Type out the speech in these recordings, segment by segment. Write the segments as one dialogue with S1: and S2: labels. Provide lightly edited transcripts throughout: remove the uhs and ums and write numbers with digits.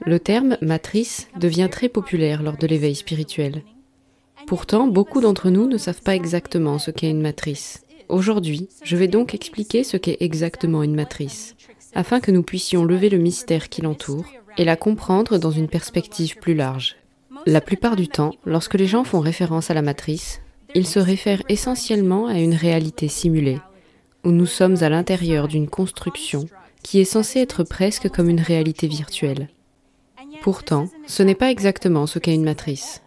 S1: Le terme « matrice » devient très populaire lors de l'éveil spirituel. Pourtant, beaucoup d'entre nous ne savent pas exactement ce qu'est une matrice. Aujourd'hui, je vais donc expliquer ce qu'est exactement une matrice, afin que nous puissions lever le mystère qui l'entoure et la comprendre dans une perspective plus large. La plupart du temps, lorsque les gens font référence à la matrice, ils se réfèrent essentiellement à une réalité simulée, où nous sommes à l'intérieur d'une construction qui est censée être presque comme une réalité virtuelle. Pourtant, ce n'est pas exactement ce qu'est une matrice.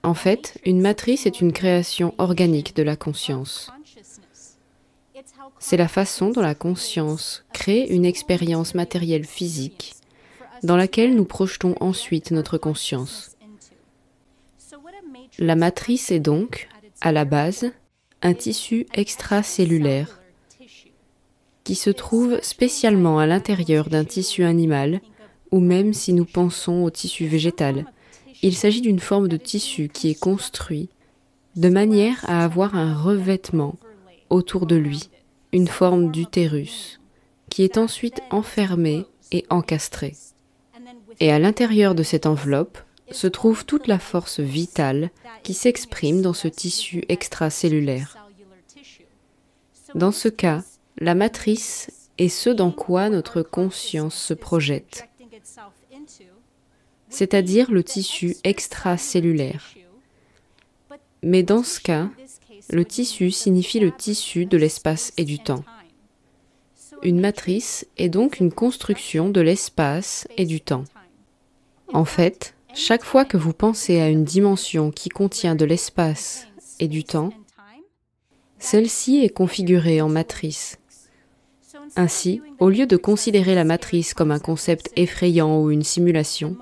S1: En fait, une matrice est une création organique de la conscience. C'est la façon dont la conscience crée une expérience matérielle physique dans laquelle nous projetons ensuite notre conscience. La matrice est donc, à la base, un tissu extracellulaire qui se trouve spécialement à l'intérieur d'un tissu animal ou même si nous pensons au tissu végétal. Il s'agit d'une forme de tissu qui est construit de manière à avoir un revêtement autour de lui, une forme d'utérus, qui est ensuite enfermé et encastré. Et à l'intérieur de cette enveloppe se trouve toute la force vitale qui s'exprime dans ce tissu extracellulaire. Dans ce cas, la matrice est ce dans quoi notre conscience se projette, c'est-à-dire le tissu extracellulaire. Mais dans ce cas, le tissu signifie le tissu de l'espace et du temps. Une matrice est donc une construction de l'espace et du temps. En fait, chaque fois que vous pensez à une dimension qui contient de l'espace et du temps, celle-ci est configurée en matrice. Ainsi, au lieu de considérer la matrice comme un concept effrayant ou une simulation,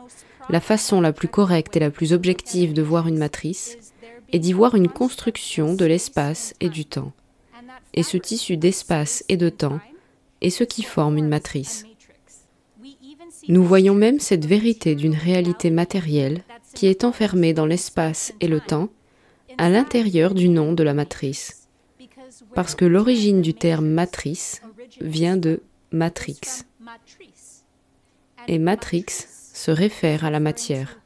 S1: la façon la plus correcte et la plus objective de voir une matrice est d'y voir une construction de l'espace et du temps. Et ce tissu d'espace et de temps est ce qui forme une matrice. Nous voyons même cette vérité d'une réalité matérielle qui est enfermée dans l'espace et le temps à l'intérieur du nom de la matrice. Parce que l'origine du terme matrice vient de matrix. Et matrix se réfère à la matière.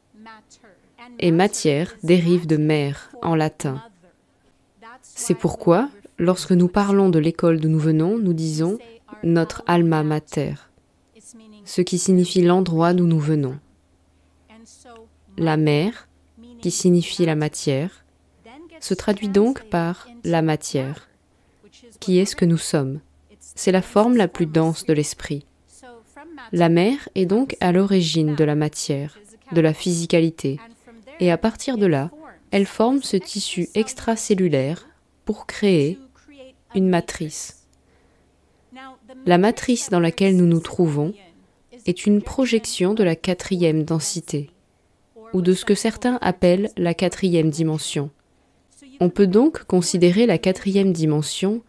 S1: Et matière dérive de mère en latin. C'est pourquoi, lorsque nous parlons de l'école d'où nous venons, nous disons notre alma mater, ce qui signifie l'endroit d'où nous venons. La mère, qui signifie la matière, se traduit donc par la matière, qui est ce que nous sommes. C'est la forme la plus dense de l'esprit. La mère est donc à l'origine de la matière, de la physicalité, et à partir de là, elle forme ce tissu extracellulaire pour créer une matrice. La matrice dans laquelle nous nous trouvons est une projection de la quatrième densité, ou de ce que certains appellent la quatrième dimension. On peut donc considérer la quatrième dimension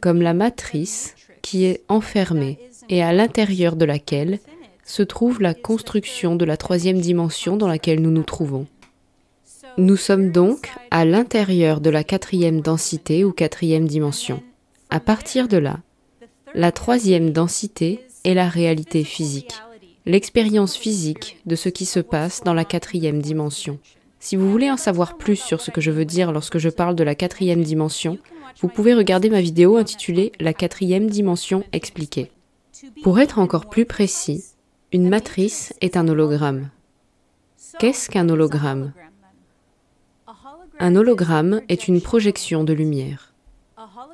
S1: comme la matrice qui est enfermée et à l'intérieur de laquelle se trouve la construction de la troisième dimension dans laquelle nous nous trouvons. Nous sommes donc à l'intérieur de la quatrième densité ou quatrième dimension. À partir de là, la troisième densité est la réalité physique, l'expérience physique de ce qui se passe dans la quatrième dimension. Si vous voulez en savoir plus sur ce que je veux dire lorsque je parle de la quatrième dimension, vous pouvez regarder ma vidéo intitulée « La quatrième dimension expliquée ». Pour être encore plus précis, une matrice est un hologramme. Qu'est-ce qu'un hologramme ? Un hologramme est une projection de lumière.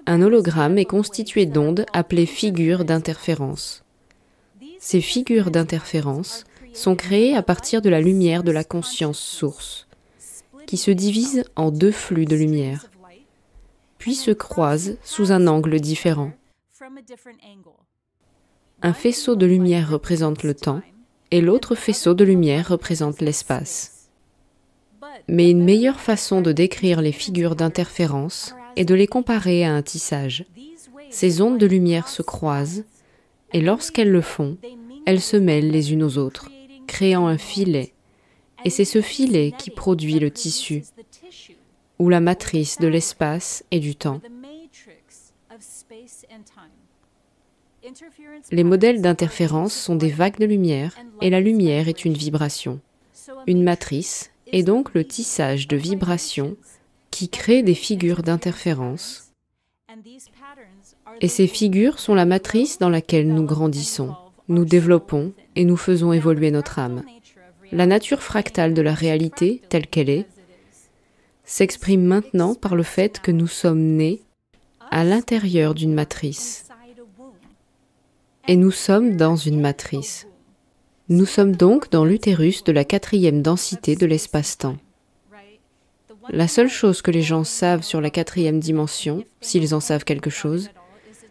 S1: Un hologramme est constitué d'ondes appelées figures d'interférence. Ces figures d'interférence sont créées à partir de la lumière de la conscience source, qui se divise en deux flux de lumière, puis se croisent sous un angle différent. Un faisceau de lumière représente le temps, et l'autre faisceau de lumière représente l'espace. Mais une meilleure façon de décrire les figures d'interférence est de les comparer à un tissage. Ces ondes de lumière se croisent, et lorsqu'elles le font, elles se mêlent les unes aux autres, créant un filet, et c'est ce filet qui produit le tissu, ou la matrice de l'espace et du temps. Les modèles d'interférence sont des vagues de lumière et la lumière est une vibration. Une matrice est donc le tissage de vibrations qui crée des figures d'interférence. Et ces figures sont la matrice dans laquelle nous grandissons, nous développons et nous faisons évoluer notre âme. La nature fractale de la réalité, telle qu'elle est, s'exprime maintenant par le fait que nous sommes nés à l'intérieur d'une matrice. Et nous sommes dans une matrice. Nous sommes donc dans l'utérus de la 4e densité de l'espace-temps. La seule chose que les gens savent sur la 4e dimension, s'ils en savent quelque chose,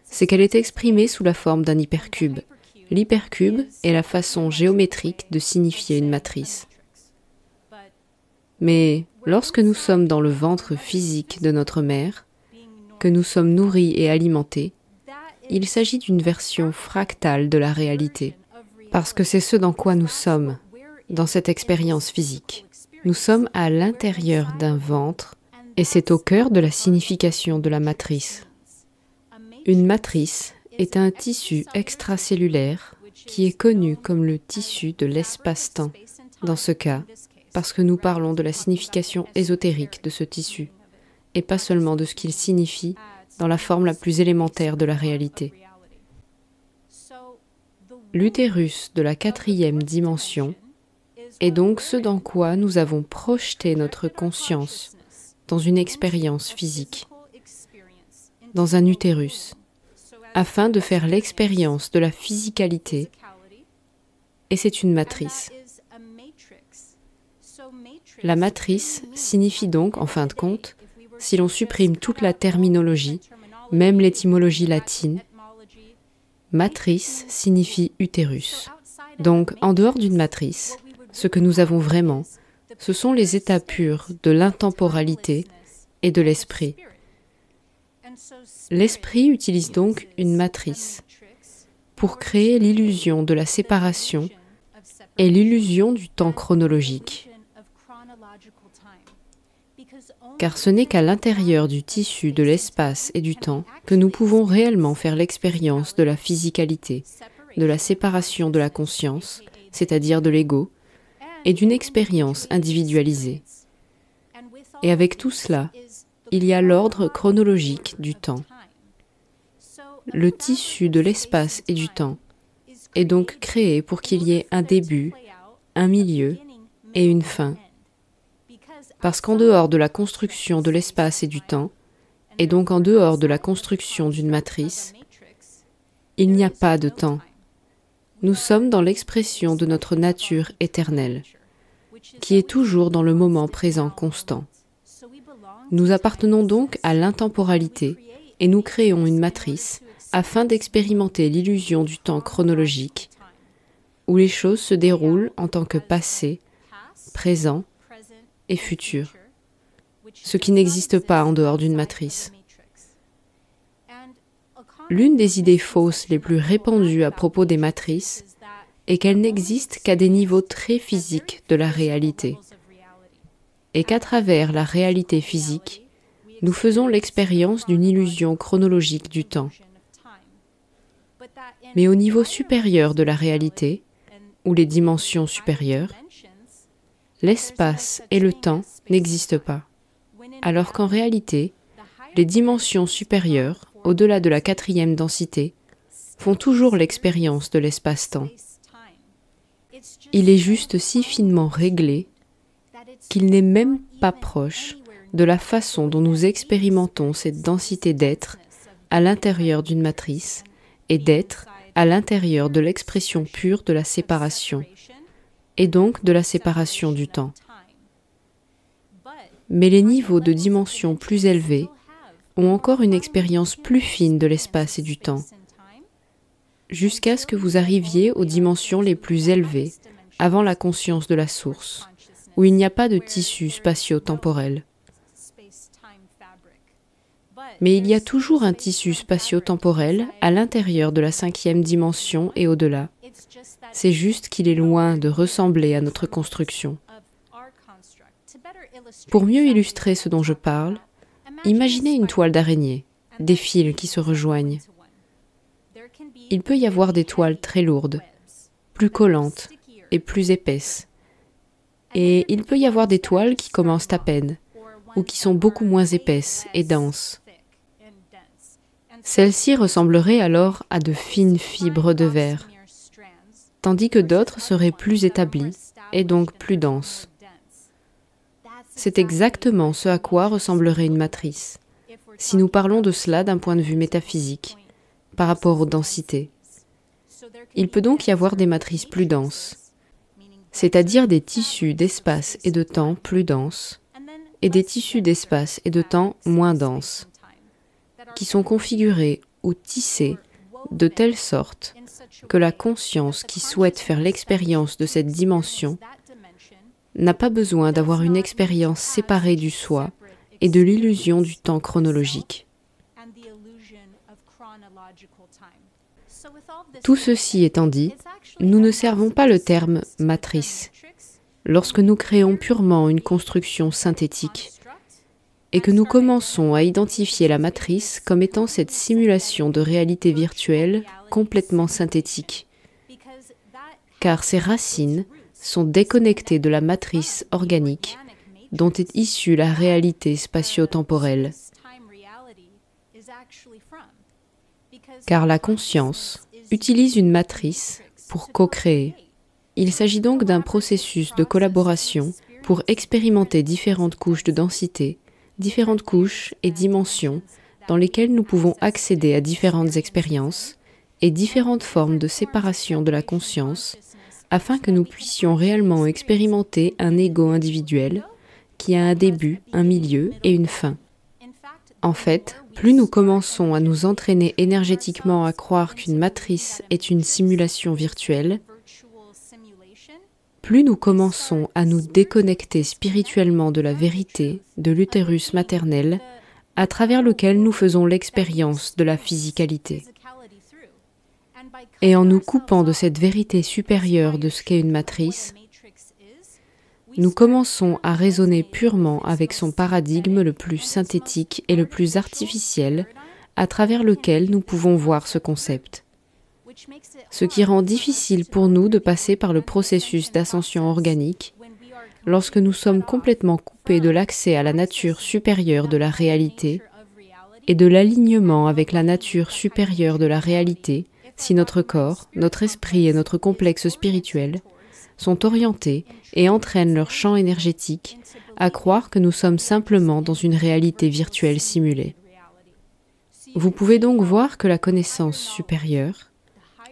S1: c'est qu'elle est exprimée sous la forme d'un hypercube. L'hypercube est la façon géométrique de signifier une matrice. Mais lorsque nous sommes dans le ventre physique de notre mère, que nous sommes nourris et alimentés, il s'agit d'une version fractale de la réalité, parce que c'est ce dans quoi nous sommes, dans cette expérience physique. Nous sommes à l'intérieur d'un ventre, et c'est au cœur de la signification de la matrice. Une matrice est un tissu extracellulaire qui est connu comme le tissu de l'espace-temps, dans ce cas, parce que nous parlons de la signification ésotérique de ce tissu, et pas seulement de ce qu'il signifie dans la forme la plus élémentaire de la réalité. L'utérus de la 4e dimension est donc ce dans quoi nous avons projeté notre conscience dans une expérience physique, dans un utérus, afin de faire l'expérience de la physicalité, et c'est une matrice. La matrice signifie donc, en fin de compte, si l'on supprime toute la terminologie, même l'étymologie latine, matrice signifie utérus. Donc, en dehors d'une matrice, ce que nous avons vraiment, ce sont les états purs de l'intemporalité et de l'esprit. L'esprit utilise donc une matrice pour créer l'illusion de la séparation et l'illusion du temps chronologique. Car ce n'est qu'à l'intérieur du tissu de l'espace et du temps que nous pouvons réellement faire l'expérience de la physicalité, de la séparation de la conscience, c'est-à-dire de l'ego, et d'une expérience individualisée. Et avec tout cela, il y a l'ordre chronologique du temps. Le tissu de l'espace et du temps est donc créé pour qu'il y ait un début, un milieu et une fin. Parce qu'en dehors de la construction de l'espace et du temps, et donc en dehors de la construction d'une matrice, il n'y a pas de temps. Nous sommes dans l'expression de notre nature éternelle, qui est toujours dans le moment présent constant. Nous appartenons donc à l'intemporalité et nous créons une matrice afin d'expérimenter l'illusion du temps chronologique, où les choses se déroulent en tant que passé, présent et futur, ce qui n'existe pas en dehors d'une matrice. L'une des idées fausses les plus répandues à propos des matrices est qu'elles n'existent qu'à des niveaux très physiques de la réalité, et qu'à travers la réalité physique, nous faisons l'expérience d'une illusion chronologique du temps. Mais au niveau supérieur de la réalité, ou les dimensions supérieures, l'espace et le temps n'existent pas, alors qu'en réalité, les dimensions supérieures, au-delà de la 4e densité, font toujours l'expérience de l'espace-temps. Il est juste si finement réglé qu'il n'est même pas proche de la façon dont nous expérimentons cette densité d'être à l'intérieur d'une matrice et d'être à l'intérieur de l'expression pure de la séparation, et donc de la séparation du temps. Mais les niveaux de dimension plus élevés ont encore une expérience plus fine de l'espace et du temps, jusqu'à ce que vous arriviez aux dimensions les plus élevées, avant la conscience de la source, où il n'y a pas de tissu spatio-temporel. Mais il y a toujours un tissu spatio-temporel à l'intérieur de la 5e dimension et au-delà. C'est juste qu'il est loin de ressembler à notre construction. Pour mieux illustrer ce dont je parle, imaginez une toile d'araignée, des fils qui se rejoignent. il peut y avoir des toiles très lourdes, plus collantes et plus épaisses. Et il peut y avoir des toiles qui commencent à peine, ou qui sont beaucoup moins épaisses et denses. Celles-ci ressembleraient alors à de fines fibres de verre, tandis que d'autres seraient plus établies et donc plus denses. C'est exactement ce à quoi ressemblerait une matrice, si nous parlons de cela d'un point de vue métaphysique, par rapport aux densités. Il peut donc y avoir des matrices plus denses, c'est-à-dire des tissus d'espace et de temps plus denses, et des tissus d'espace et de temps moins denses, qui sont configurés ou tissés de telle sorte que la conscience qui souhaite faire l'expérience de cette dimension n'a pas besoin d'avoir une expérience séparée du soi et de l'illusion du temps chronologique. Tout ceci étant dit, nous ne servons pas le terme « matrice » lorsque nous créons purement une construction synthétique et que nous commençons à identifier la matrice comme étant cette simulation de réalité virtuelle complètement synthétique, car ses racines sont déconnectées de la matrice organique dont est issue la réalité spatio-temporelle. Car la conscience utilise une matrice pour co-créer. Il s'agit donc d'un processus de collaboration pour expérimenter différentes couches de densité, différentes couches et dimensions dans lesquelles nous pouvons accéder à différentes expériences et différentes formes de séparation de la conscience afin que nous puissions réellement expérimenter un ego individuel qui a un début, un milieu et une fin. En fait, plus nous commençons à nous entraîner énergétiquement à croire qu'une matrice est une simulation virtuelle, plus nous commençons à nous déconnecter spirituellement de la vérité de l'utérus maternel à travers lequel nous faisons l'expérience de la physicalité. Et en nous coupant de cette vérité supérieure de ce qu'est une matrice, nous commençons à raisonner purement avec son paradigme le plus synthétique et le plus artificiel à travers lequel nous pouvons voir ce concept. Ce qui rend difficile pour nous de passer par le processus d'ascension organique lorsque nous sommes complètement coupés de l'accès à la nature supérieure de la réalité et de l'alignement avec la nature supérieure de la réalité si notre corps, notre esprit et notre complexe spirituel sont orientés et entraînent leur champ énergétique à croire que nous sommes simplement dans une réalité virtuelle simulée. Vous pouvez donc voir que la connaissance supérieure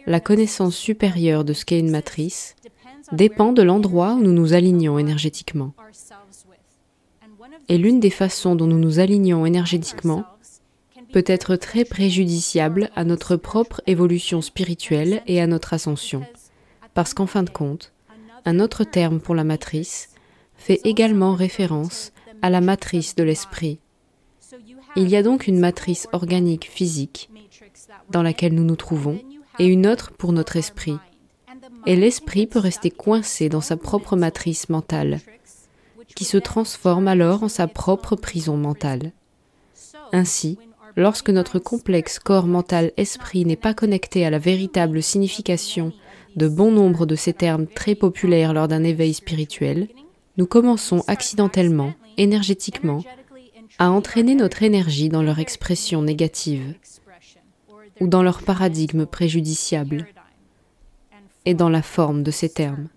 S1: de ce qu'est une matrice, dépend de l'endroit où nous nous alignons énergétiquement. Et l'une des façons dont nous nous alignons énergétiquement peut être très préjudiciable à notre propre évolution spirituelle et à notre ascension. Parce qu'en fin de compte, un autre terme pour la matrice fait également référence à la matrice de l'esprit. Il y a donc une matrice organique physique dans laquelle nous nous trouvons et une autre pour notre esprit. Et l'esprit peut rester coincé dans sa propre matrice mentale, qui se transforme alors en sa propre prison mentale. Ainsi, lorsque notre complexe corps mental-esprit n'est pas connecté à la véritable signification de bon nombre de ces termes très populaires lors d'un éveil spirituel, nous commençons accidentellement, énergétiquement, à entraîner notre énergie dans leur expression négative, ou dans leur paradigme préjudiciable, et dans la forme de ces termes.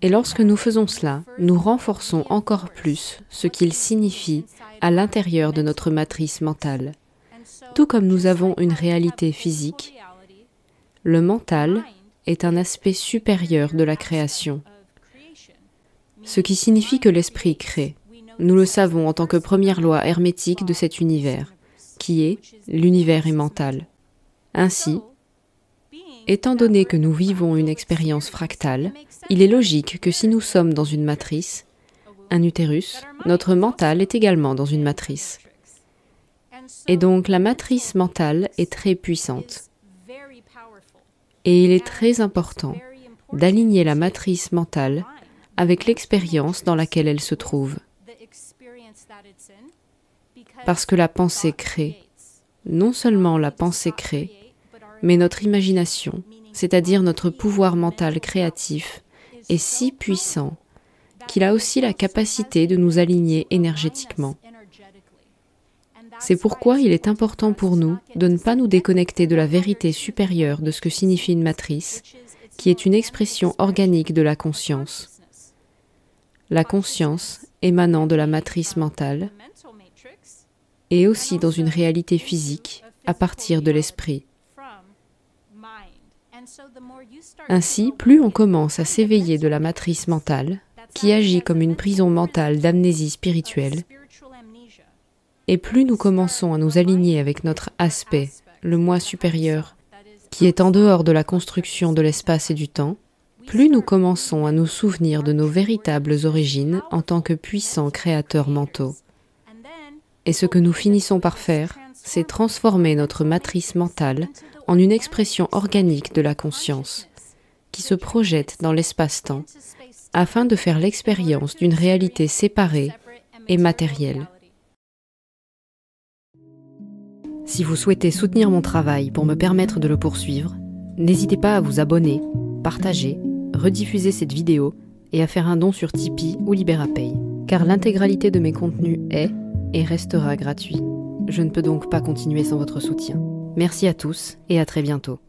S1: Et lorsque nous faisons cela, nous renforçons encore plus ce qu'ils signifient à l'intérieur de notre matrice mentale. Tout comme nous avons une réalité physique, le mental est un aspect supérieur de la création, ce qui signifie que l'esprit crée. Nous le savons en tant que première loi hermétique de cet univers, qui est l'univers est mental. Ainsi, étant donné que nous vivons une expérience fractale, il est logique que si nous sommes dans une matrice, un utérus, notre mental est également dans une matrice. Et donc la matrice mentale est très puissante. Et il est très important d'aligner la matrice mentale avec l'expérience dans laquelle elle se trouve. Parce que la pensée crée. Non seulement la pensée crée, mais notre imagination, c'est-à-dire notre pouvoir mental créatif, est si puissant qu'il a aussi la capacité de nous aligner énergétiquement. C'est pourquoi il est important pour nous de ne pas nous déconnecter de la vérité supérieure de ce que signifie une matrice, qui est une expression organique de la conscience. La conscience émanant de la matrice mentale et aussi dans une réalité physique à partir de l'esprit. Ainsi, plus on commence à s'éveiller de la matrice mentale, qui agit comme une prison mentale d'amnésie spirituelle, et plus nous commençons à nous aligner avec notre aspect, le moi supérieur, qui est en dehors de la construction de l'espace et du temps, plus nous commençons à nous souvenir de nos véritables origines en tant que puissants créateurs mentaux. Et ce que nous finissons par faire, c'est transformer notre matrice mentale en une expression organique de la conscience, qui se projette dans l'espace-temps, afin de faire l'expérience d'une réalité séparée et matérielle. Si vous souhaitez soutenir mon travail pour me permettre de le poursuivre, n'hésitez pas à vous abonner, partager, rediffuser cette vidéo et à faire un don sur Tipeee ou Liberapay, car l'intégralité de mes contenus est et restera gratuit. Je ne peux donc pas continuer sans votre soutien. Merci à tous et à très bientôt.